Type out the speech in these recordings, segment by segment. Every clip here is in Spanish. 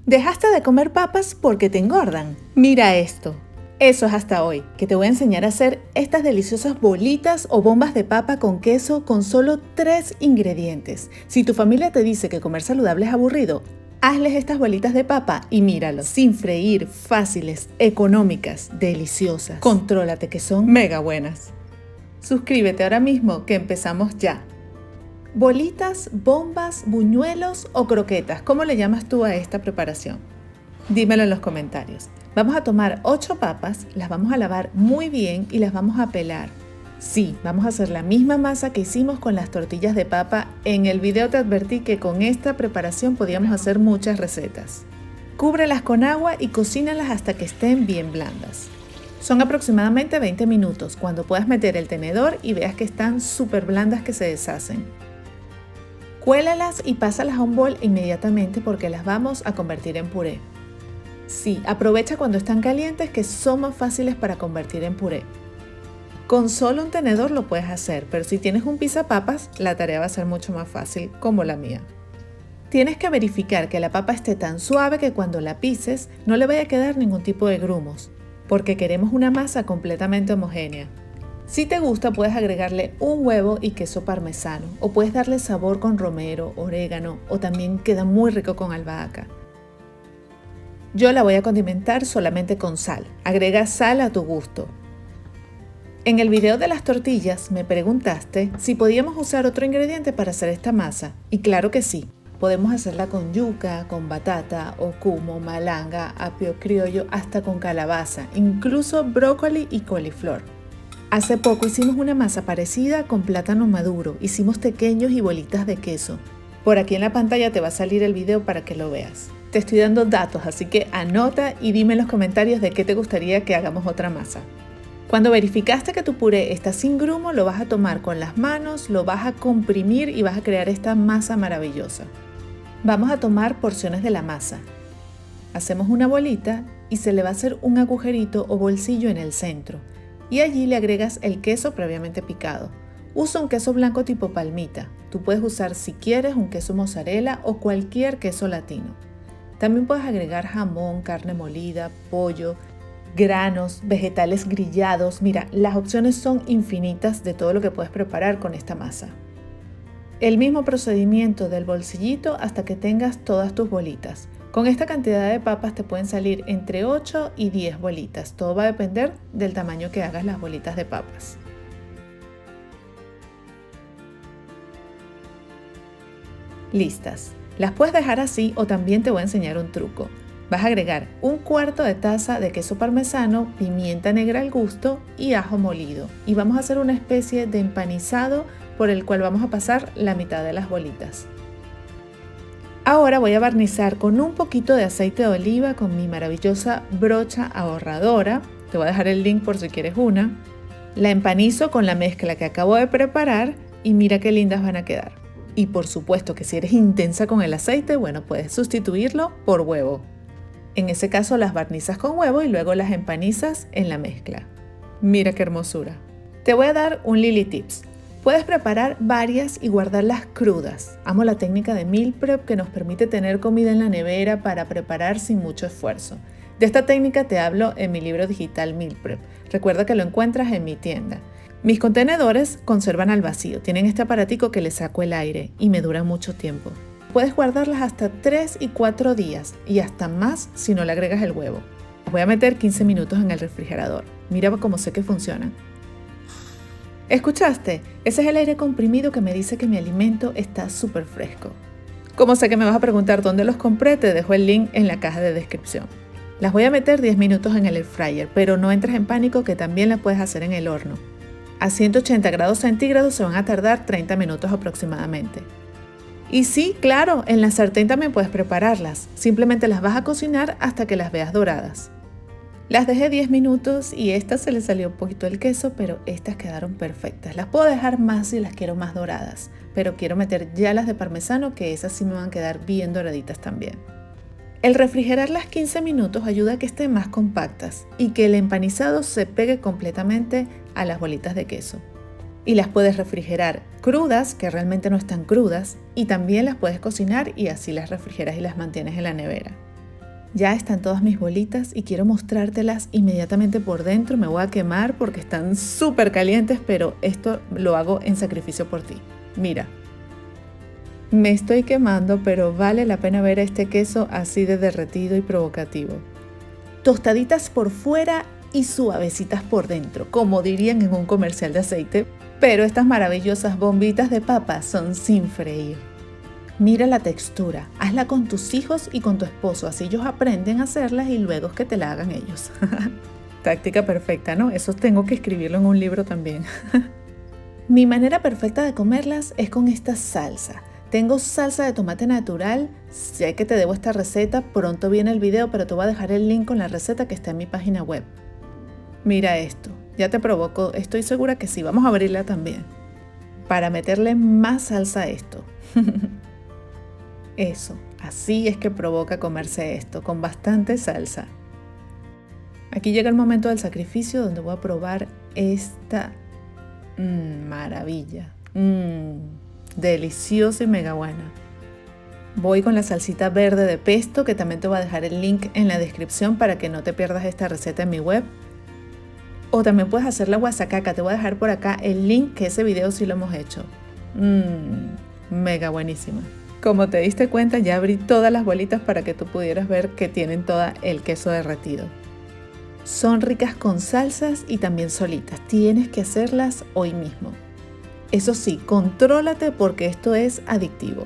¿Dejaste de comer papas porque te engordan? Mira esto. Eso es hasta hoy, que te voy a enseñar a hacer estas deliciosas bolitas o bombas de papa con queso con solo 3 ingredientes. Si tu familia te dice que comer saludable es aburrido, hazles estas bolitas de papa y míralos. Sin freír, fáciles, económicas, deliciosas. Contrólate que son mega buenas. Suscríbete ahora mismo que empezamos ya. Bolitas, bombas, buñuelos o croquetas, ¿cómo le llamas tú a esta preparación? Dímelo en los comentarios. Vamos a tomar 8 papas, las vamos a lavar muy bien y las vamos a pelar. Sí, vamos a hacer la misma masa que hicimos con las tortillas de papa. En el video te advertí que con esta preparación podíamos hacer muchas recetas. Cúbrelas con agua y cocínalas hasta que estén bien blandas. Son aproximadamente 20 minutos, cuando puedas meter el tenedor y veas que están súper blandas que se deshacen. Cuélalas y pásalas a un bol inmediatamente porque las vamos a convertir en puré. Sí, aprovecha cuando están calientes que son más fáciles para convertir en puré. Con solo un tenedor lo puedes hacer, pero si tienes un pisapapas, la tarea va a ser mucho más fácil, como la mía. Tienes que verificar que la papa esté tan suave que cuando la pises no le vaya a quedar ningún tipo de grumos, porque queremos una masa completamente homogénea. Si te gusta, puedes agregarle un huevo y queso parmesano, o puedes darle sabor con romero, orégano, o también queda muy rico con albahaca. Yo la voy a condimentar solamente con sal. Agrega sal a tu gusto. En el video de las tortillas me preguntaste si podíamos usar otro ingrediente para hacer esta masa, y claro que sí. Podemos hacerla con yuca, con batata, ocumo, malanga, apio criollo, hasta con calabaza, incluso brócoli y coliflor. Hace poco hicimos una masa parecida con plátano maduro, hicimos tequeños y bolitas de queso. Por aquí en la pantalla te va a salir el video para que lo veas. Te estoy dando datos, así que anota y dime en los comentarios de qué te gustaría que hagamos otra masa. Cuando verificaste que tu puré está sin grumo, lo vas a tomar con las manos, lo vas a comprimir y vas a crear esta masa maravillosa. Vamos a tomar porciones de la masa. Hacemos una bolita y se le va a hacer un agujerito o bolsillo en el centro. Y allí le agregas el queso previamente picado. Usa un queso blanco tipo palmita. Tú puedes usar, si quieres, un queso mozzarella o cualquier queso latino. También puedes agregar jamón, carne molida, pollo, granos, vegetales grillados. Mira, las opciones son infinitas de todo lo que puedes preparar con esta masa. El mismo procedimiento del bolsillito hasta que tengas todas tus bolitas. Con esta cantidad de papas te pueden salir entre 8 y 10 bolitas. Todo va a depender del tamaño que hagas las bolitas de papas. Listas. Las puedes dejar así o también te voy a enseñar un truco. Vas a agregar 1/4 de taza de queso parmesano, pimienta negra al gusto y ajo molido. Y vamos a hacer una especie de empanizado por el cual vamos a pasar la mitad de las bolitas. Ahora voy a barnizar con un poquito de aceite de oliva con mi maravillosa brocha ahorradora. Te voy a dejar el link por si quieres una. La empanizo con la mezcla que acabo de preparar y mira qué lindas van a quedar. Y por supuesto que si eres intensa con el aceite, bueno, puedes sustituirlo por huevo. En ese caso las barnizas con huevo y luego las empanizas en la mezcla. Mira qué hermosura. Te voy a dar un Lily Tips. Puedes preparar varias y guardarlas crudas. Amo la técnica de meal prep que nos permite tener comida en la nevera para preparar sin mucho esfuerzo. De esta técnica te hablo en mi libro digital Meal Prep. Recuerda que lo encuentras en mi tienda. Mis contenedores conservan al vacío. Tienen este aparatico que le saco el aire y me duran mucho tiempo. Puedes guardarlas hasta 3 y 4 días y hasta más si no le agregas el huevo. Las voy a meter 15 minutos en el refrigerador. Mira cómo sé que funcionan. ¿Escuchaste? Ese es el aire comprimido que me dice que mi alimento está súper fresco. Como sé que me vas a preguntar dónde los compré, te dejo el link en la caja de descripción. Las voy a meter 10 minutos en el air fryer, pero no entres en pánico que también las puedes hacer en el horno. A 180 grados centígrados se van a tardar 30 minutos aproximadamente. Y sí, claro, en la sartén también puedes prepararlas. Simplemente las vas a cocinar hasta que las veas doradas. Las dejé 10 minutos y estas se le salió un poquito el queso, pero estas quedaron perfectas. Las puedo dejar más si las quiero más doradas, pero quiero meter ya las de parmesano, que esas sí me van a quedar bien doraditas también. El refrigerarlas 15 minutos ayuda a que estén más compactas y que el empanizado se pegue completamente a las bolitas de queso. Y las puedes refrigerar crudas, que realmente no están crudas, y también las puedes cocinar y así las refrigeras y las mantienes en la nevera. Ya están todas mis bolitas y quiero mostrártelas inmediatamente por dentro. Me voy a quemar porque están súper calientes, pero esto lo hago en sacrificio por ti. Mira, me estoy quemando, pero vale la pena ver este queso así de derretido y provocativo. Tostaditas por fuera y suavecitas por dentro, como dirían en un comercial de aceite, pero estas maravillosas bombitas de papa son sin freír. Mira la textura, hazla con tus hijos y con tu esposo, así ellos aprenden a hacerlas y luego es que te la hagan ellos. Táctica perfecta, ¿no? Eso tengo que escribirlo en un libro también. Mi manera perfecta de comerlas es con esta salsa. Tengo salsa de tomate natural, sé que te debo esta receta, pronto viene el video, pero te voy a dejar el link con la receta que está en mi página web. Mira esto, ya te provoco, estoy segura que sí, vamos a abrirla también. Para meterle más salsa a esto. Eso, así es que provoca comerse esto, con bastante salsa. Aquí llega el momento del sacrificio donde voy a probar esta maravilla. Deliciosa y mega buena. Voy con la salsita verde de pesto, que también te voy a dejar el link en la descripción para que no te pierdas esta receta en mi web. O también puedes hacer la guasacaca, te voy a dejar por acá el link, que ese video sí lo hemos hecho. Mega buenísima. Como te diste cuenta, ya abrí todas las bolitas para que tú pudieras ver que tienen todo el queso derretido. Son ricas con salsas y también solitas. Tienes que hacerlas hoy mismo. Eso sí, contrólate porque esto es adictivo.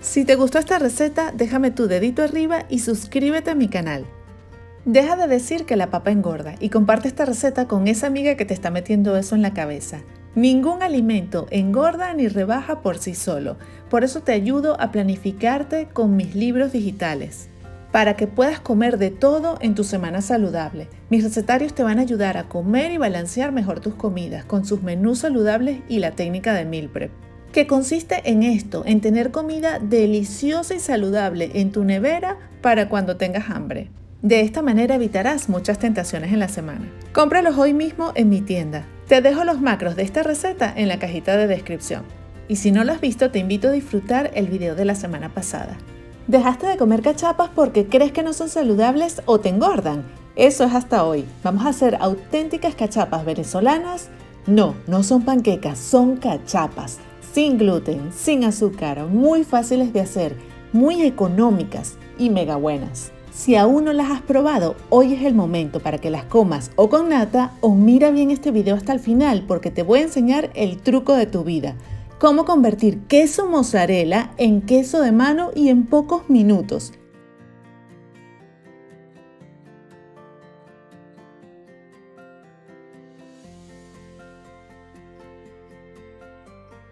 Si te gustó esta receta, déjame tu dedito arriba y suscríbete a mi canal. Deja de decir que la papa engorda y comparte esta receta con esa amiga que te está metiendo eso en la cabeza. Ningún alimento engorda ni rebaja por sí solo. Por eso te ayudo a planificarte con mis libros digitales, para que puedas comer de todo en tu semana saludable. Mis recetarios te van a ayudar a comer y balancear mejor tus comidas con sus menús saludables y la técnica de meal prep, que consiste en esto, en tener comida deliciosa y saludable en tu nevera para cuando tengas hambre. De esta manera evitarás muchas tentaciones en la semana. Cómpralos hoy mismo en mi tienda. Te dejo los macros de esta receta en la cajita de descripción. Y si no lo has visto, te invito a disfrutar el video de la semana pasada. ¿Dejaste de comer cachapas porque crees que no son saludables o te engordan? Eso es hasta hoy. Vamos a hacer auténticas cachapas venezolanas. No, no son panquecas, son cachapas. Sin gluten, sin azúcar, muy fáciles de hacer, muy económicas y mega buenas. Si aún no las has probado, hoy es el momento para que las comas o con nata o mira bien este video hasta el final porque te voy a enseñar el truco de tu vida. Cómo convertir queso mozzarella en queso de mano y en pocos minutos.